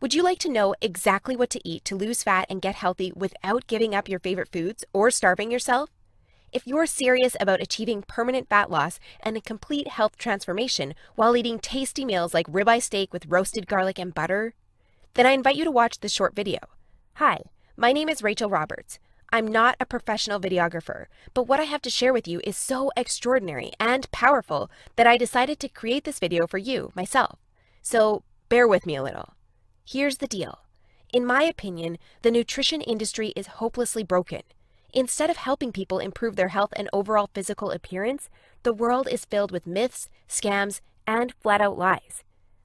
Would you like to know exactly what to eat to lose fat and get healthy without giving up your favorite foods or starving yourself? If you're serious about achieving permanent fat loss and a complete health transformation while eating tasty meals like ribeye steak with roasted garlic and butter, then I invite you to watch this short video. Hi, my name is Rachel Roberts. I'm not a professional videographer, but what I have to share with you is so extraordinary and powerful that I decided to create this video for you, myself. So bear with me a little. Here's the deal. In my opinion, the nutrition industry is hopelessly broken. Instead of helping people improve their health and overall physical appearance, the world is filled with myths, scams, and flat-out lies.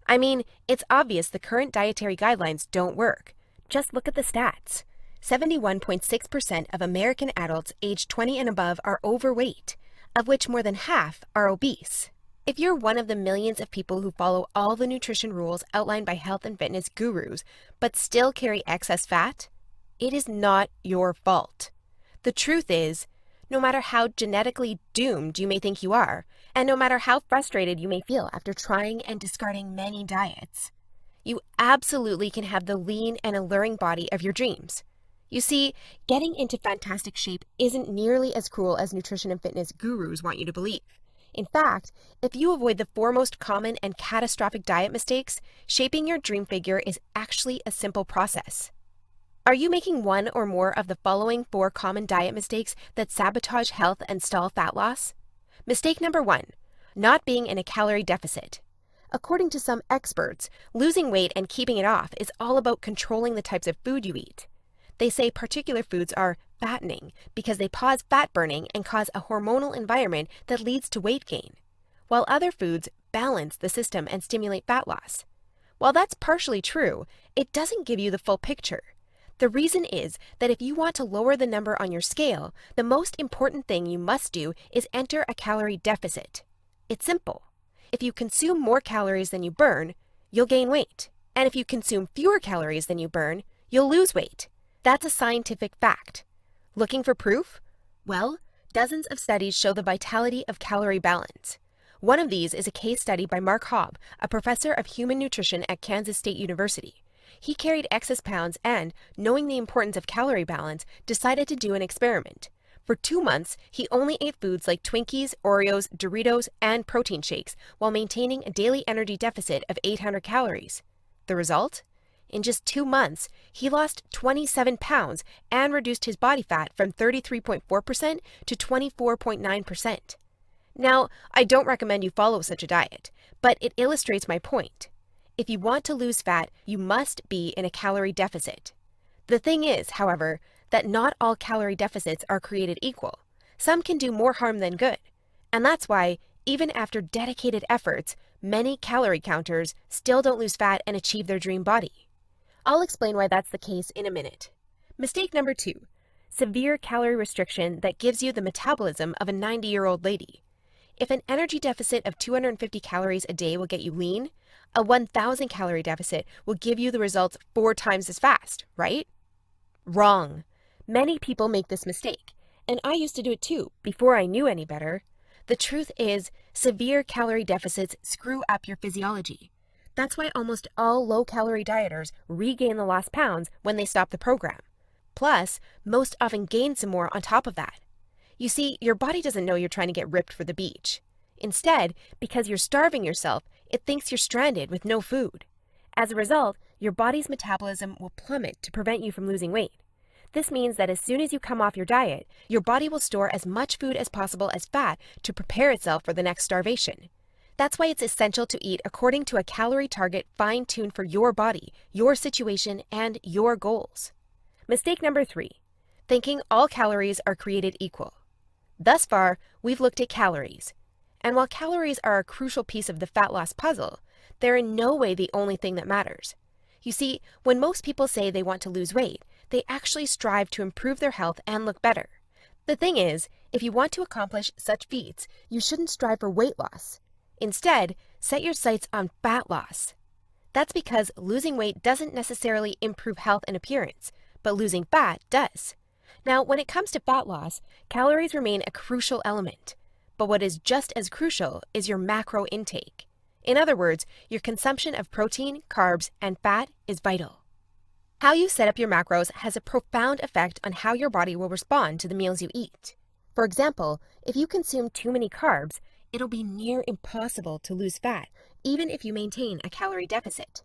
I mean, it's obvious the current dietary guidelines don't work. Just look at the stats. 71.6% of American adults aged 20 and above are overweight, of which more than half are obese. If you're one of the millions of people who follow all the nutrition rules outlined by health and fitness gurus, but still carry excess fat, it is not your fault. The truth is, no matter how genetically doomed you may think you are, and no matter how frustrated you may feel after trying and discarding many diets, you absolutely can have the lean and alluring body of your dreams. You see, getting into fantastic shape isn't nearly as cruel as nutrition and fitness gurus want you to believe. In fact, if you avoid the four most common and catastrophic diet mistakes, shaping your dream figure is actually a simple process. Are you making one or more of the following 4 common diet mistakes that sabotage health and stall fat loss? Mistake number 1, not being in a calorie deficit. According to some experts, losing weight and keeping it off is all about controlling the types of food you eat. They say particular foods are fattening because they pause fat burning and cause a hormonal environment that leads to weight gain, while other foods balance the system and stimulate fat loss. While that's partially true, it doesn't give you the full picture. The reason is that if you want to lower the number on your scale, the most important thing you must do is enter a calorie deficit. It's simple. If you consume more calories than you burn, you'll gain weight. And if you consume fewer calories than you burn, you'll lose weight. That's a scientific fact. Looking for proof? Well, dozens of studies show the vitality of calorie balance. One of these is a case study by Mark Hobb, a professor of human nutrition at Kansas State University. He carried excess pounds and, knowing the importance of calorie balance, decided to do an experiment. For 2 months, he only ate foods like Twinkies, Oreos, Doritos, and protein shakes while maintaining a daily energy deficit of 800 calories. The result? In just 2 months, he lost 27 pounds and reduced his body fat from 33.4% to 24.9%. Now, I don't recommend you follow such a diet, but it illustrates my point. If you want to lose fat, you must be in a calorie deficit. The thing is, however, that not all calorie deficits are created equal. Some can do more harm than good. And that's why, even after dedicated efforts, many calorie counters still don't lose fat and achieve their dream body. I'll explain why that's the case in a minute. Mistake number 2, severe calorie restriction that gives you the metabolism of a 90-year-old lady. If an energy deficit of 250 calories a day will get you lean, a 1,000 calorie deficit will give you the results 4 times as fast, right? Wrong. Many people make this mistake, and I used to do it too, before I knew any better. The truth is, severe calorie deficits screw up your physiology. That's why almost all low-calorie dieters regain the lost pounds when they stop the program. Plus, most often gain some more on top of that. You see, your body doesn't know you're trying to get ripped for the beach. Instead, because you're starving yourself, it thinks you're stranded with no food. As a result, your body's metabolism will plummet to prevent you from losing weight. This means that as soon as you come off your diet, your body will store as much food as possible as fat to prepare itself for the next starvation. That's why it's essential to eat according to a calorie target fine-tuned for your body, your situation, and your goals. Mistake number 3, thinking all calories are created equal. Thus far, we've looked at calories. And while calories are a crucial piece of the fat loss puzzle, they're in no way the only thing that matters. You see, when most people say they want to lose weight, they actually strive to improve their health and look better. The thing is, if you want to accomplish such feats, you shouldn't strive for weight loss. Instead, set your sights on fat loss. That's because losing weight doesn't necessarily improve health and appearance, but losing fat does. Now, when it comes to fat loss, calories remain a crucial element. But what is just as crucial is your macro intake. In other words, your consumption of protein, carbs, and fat is vital. How you set up your macros has a profound effect on how your body will respond to the meals you eat. For example, if you consume too many carbs, it'll be near impossible to lose fat, even if you maintain a calorie deficit.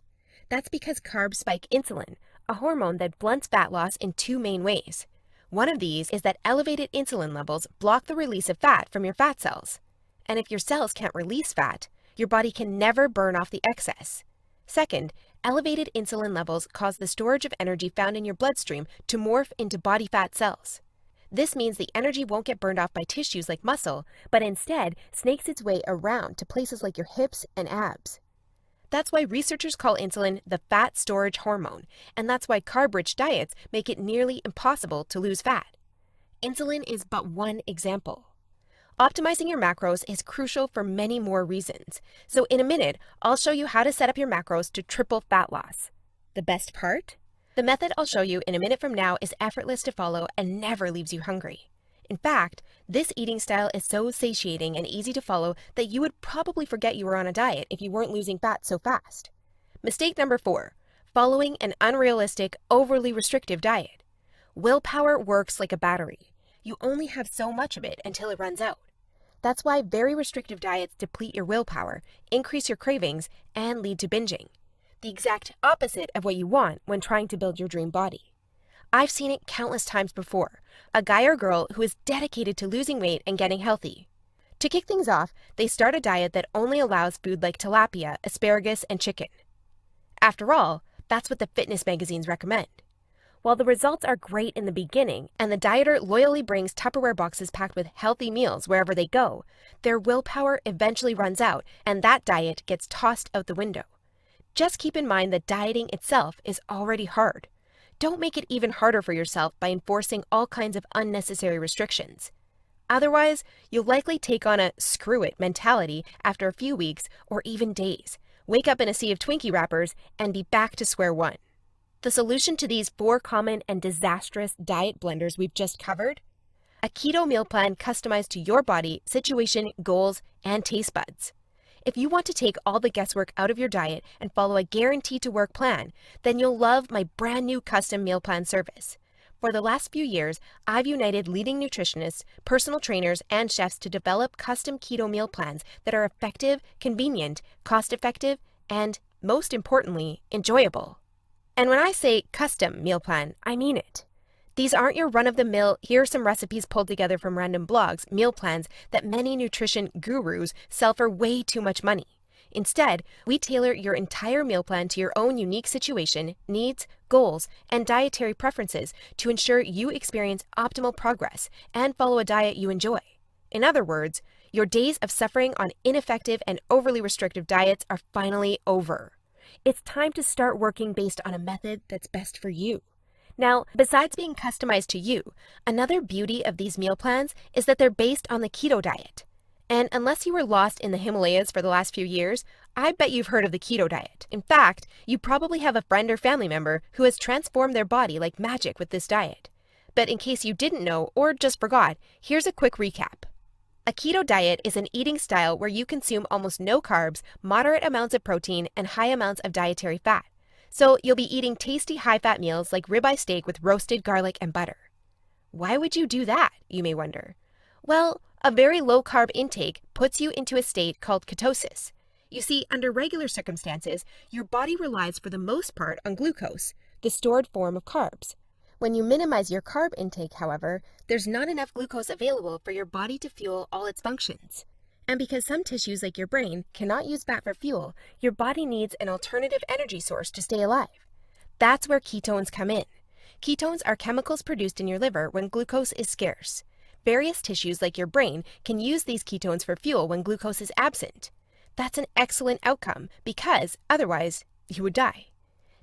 That's because carbs spike insulin, a hormone that blunts fat loss in two main ways. One of these is that elevated insulin levels block the release of fat from your fat cells. And if your cells can't release fat, your body can never burn off the excess. Second, elevated insulin levels cause the storage of energy found in your bloodstream to morph into body fat cells. This means the energy won't get burned off by tissues like muscle, but instead snakes its way around to places like your hips and abs. That's why researchers call insulin the fat storage hormone, and that's why carb-rich diets make it nearly impossible to lose fat. Insulin is but one example. Optimizing your macros is crucial for many more reasons. So in a minute, I'll show you how to set up your macros to triple fat loss. The best part? The method I'll show you in a minute from now is effortless to follow and never leaves you hungry. In fact, this eating style is so satiating and easy to follow that you would probably forget you were on a diet if you weren't losing fat so fast. Mistake number 4, following an unrealistic, overly restrictive diet. Willpower works like a battery. You only have so much of it until it runs out. That's why very restrictive diets deplete your willpower, increase your cravings, and lead to binging. The exact opposite of what you want when trying to build your dream body. I've seen it countless times before, a guy or girl who is dedicated to losing weight and getting healthy. To kick things off, they start a diet that only allows food like tilapia, asparagus, and chicken. After all, that's what the fitness magazines recommend. While the results are great in the beginning, and the dieter loyally brings Tupperware boxes packed with healthy meals wherever they go, their willpower eventually runs out, and that diet gets tossed out the window. Just keep in mind that dieting itself is already hard. Don't make it even harder for yourself by enforcing all kinds of unnecessary restrictions. Otherwise, you'll likely take on a screw it mentality after a few weeks or even days, wake up in a sea of Twinkie wrappers, and be back to square one. The solution to these 4 common and disastrous diet blunders we've just covered? A keto meal plan customized to your body, situation, goals, and taste buds. If you want to take all the guesswork out of your diet and follow a guaranteed-to-work plan, then you'll love my brand new custom meal plan service. For the last few years, I've united leading nutritionists, personal trainers, and chefs to develop custom keto meal plans that are effective, convenient, cost-effective, and, most importantly, enjoyable. And when I say custom meal plan, I mean it. These aren't your run-of-the-mill, here are some recipes pulled together from random blogs, meal plans that many nutrition gurus sell for way too much money. Instead, we tailor your entire meal plan to your own unique situation, needs, goals, and dietary preferences to ensure you experience optimal progress and follow a diet you enjoy. In other words, your days of suffering on ineffective and overly restrictive diets are finally over. It's time to start working based on a method that's best for you. Now, besides being customized to you, another beauty of these meal plans is that they're based on the keto diet. And unless you were lost in the Himalayas for the last few years, I bet you've heard of the keto diet. In fact, you probably have a friend or family member who has transformed their body like magic with this diet. But in case you didn't know or just forgot, here's a quick recap. A keto diet is an eating style where you consume almost no carbs, moderate amounts of protein, and high amounts of dietary fat. So you'll be eating tasty high-fat meals like ribeye steak with roasted garlic and butter. Why would you do that, you may wonder? Well, a very low-carb intake puts you into a state called ketosis. You see, under regular circumstances, your body relies for the most part on glucose, the stored form of carbs. When you minimize your carb intake, however, there's not enough glucose available for your body to fuel all its functions. And because some tissues like your brain cannot use fat for fuel, your body needs an alternative energy source to stay alive. That's where ketones come in. Ketones are chemicals produced in your liver when glucose is scarce. Various tissues like your brain can use these ketones for fuel when glucose is absent. That's an excellent outcome because otherwise you would die.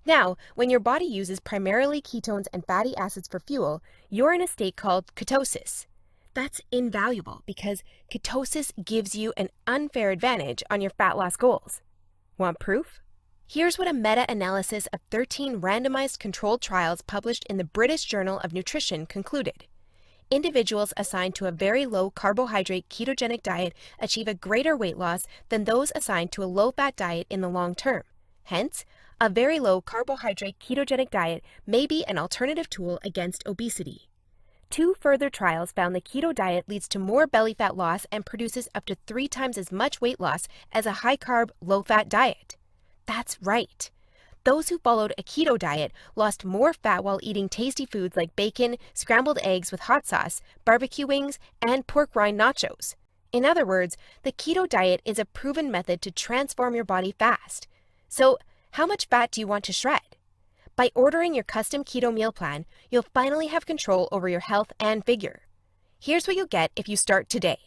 Now, when your body uses primarily ketones and fatty acids for fuel, you're in a state called ketosis. That's invaluable because ketosis gives you an unfair advantage on your fat loss goals. Want proof? Here's what a meta-analysis of 13 randomized controlled trials published in the British Journal of Nutrition concluded. individuals assigned to a very low carbohydrate ketogenic diet achieve a greater weight loss than those assigned to a low-fat diet in the long term. Hence, a very low carbohydrate ketogenic diet may be an alternative tool against obesity. 2 further trials found the keto diet leads to more belly fat loss and produces up to 3 times as much weight loss as a high-carb, low-fat diet. That's right. Those who followed a keto diet lost more fat while eating tasty foods like bacon, scrambled eggs with hot sauce, barbecue wings, and pork rind nachos. In other words, the keto diet is a proven method to transform your body fast. So, how much fat do you want to shred? By ordering your custom keto meal plan, you'll finally have control over your health and figure. Here's what you'll get if you start today.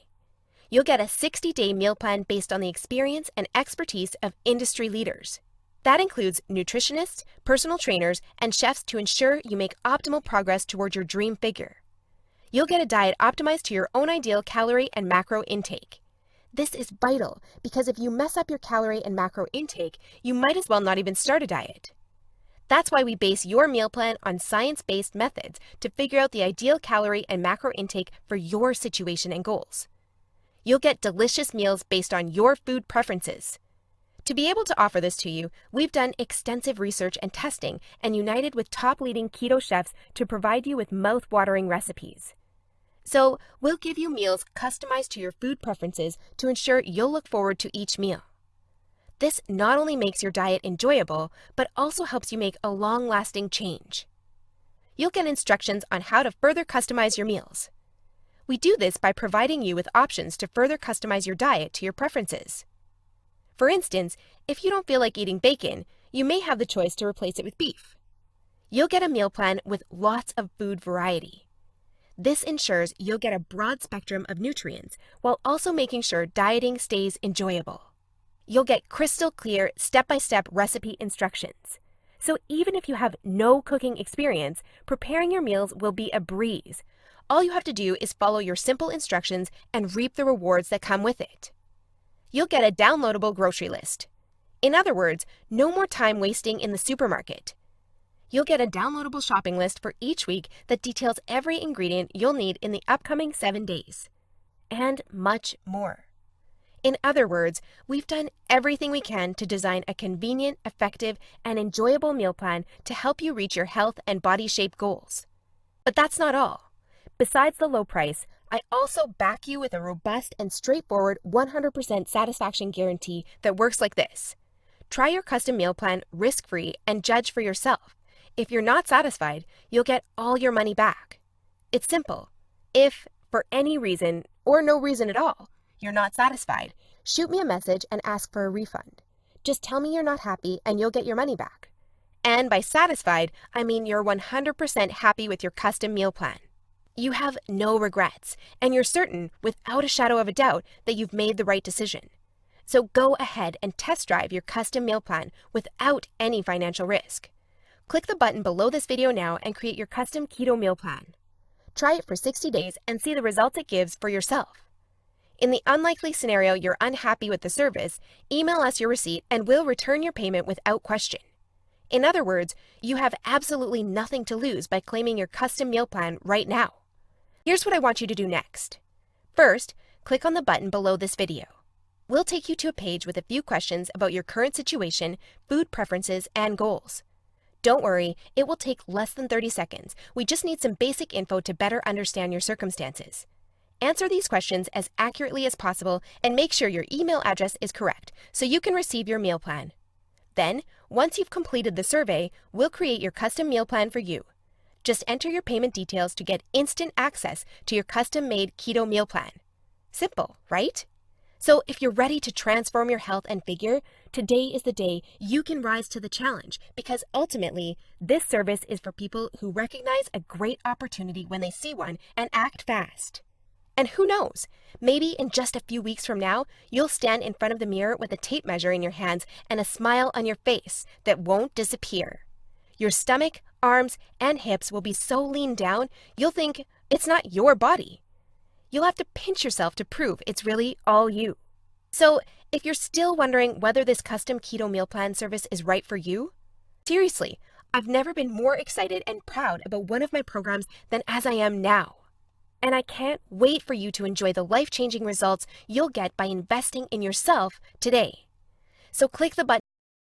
You'll get a 60-day meal plan based on the experience and expertise of industry leaders. That includes nutritionists, personal trainers, and chefs to ensure you make optimal progress toward your dream figure. You'll get a diet optimized to your own ideal calorie and macro intake. This is vital because if you mess up your calorie and macro intake, you might as well not even start a diet. That's why we base your meal plan on science-based methods to figure out the ideal calorie and macro intake for your situation and goals. You'll get delicious meals based on your food preferences. To be able to offer this to you, we've done extensive research and testing and united with top leading keto chefs to provide you with mouth-watering recipes. So, we'll give you meals customized to your food preferences to ensure you'll look forward to each meal. This not only makes your diet enjoyable, but also helps you make a long-lasting change. You'll get instructions on how to further customize your meals. We do this by providing you with options to further customize your diet to your preferences. For instance, if you don't feel like eating bacon, you may have the choice to replace it with beef. You'll get a meal plan with lots of food variety. This ensures you'll get a broad spectrum of nutrients while also making sure dieting stays enjoyable. You'll get crystal clear step-by-step recipe instructions. So even if you have no cooking experience, preparing your meals will be a breeze. All you have to do is follow your simple instructions and reap the rewards that come with it. You'll get a downloadable grocery list. In other words, no more time wasting in the supermarket. You'll get a downloadable shopping list for each week that details every ingredient you'll need in the upcoming 7 days. And much more. In other words, we've done everything we can to design a convenient, effective, and enjoyable meal plan to help you reach your health and body shape goals. But that's not all. Besides the low price, I also back you with a robust and straightforward 100% satisfaction guarantee that works like this. Try your custom meal plan risk-free and judge for yourself. If you're not satisfied, you'll get all your money back. It's simple. If, for any reason, or no reason at all, you're not satisfied, shoot me a message and ask for a refund. Just tell me you're not happy and you'll get your money back. And by satisfied, I mean you're 100% happy with your custom meal plan. You have no regrets, and you're certain, without a shadow of a doubt, that you've made the right decision. So go ahead and test drive your custom meal plan without any financial risk. Click the button below this video now and create your custom keto meal plan. Try it for 60 days and see the results it gives for yourself. In the unlikely scenario you're unhappy with the service, email us your receipt and we'll return your payment without question. In other words, you have absolutely nothing to lose by claiming your custom meal plan right now. Here's what I want you to do next. First, click on the button below this video. We'll take you to a page with a few questions about your current situation, food preferences, and goals. Don't worry, it will take less than 30 seconds. We just need some basic info to better understand your circumstances. Answer these questions as accurately as possible and make sure your email address is correct so you can receive your meal plan. Then, once you've completed the survey, we'll create your custom meal plan for you. Just enter your payment details to get instant access to your custom-made keto meal plan. Simple, right? So if you're ready to transform your health and figure, today is the day you can rise to the challenge because ultimately, this service is for people who recognize a great opportunity when they see one and act fast. And who knows, maybe in just a few weeks from now, you'll stand in front of the mirror with a tape measure in your hands and a smile on your face that won't disappear. Your stomach, arms, and hips will be so lean down, you'll think it's not your body. You'll have to pinch yourself to prove it's really all you. So, if you're still wondering whether this custom keto meal plan service is right for you, seriously, I've never been more excited and proud about one of my programs than as I am now. And I can't wait for you to enjoy the life-changing results you'll get by investing in yourself today. So click the button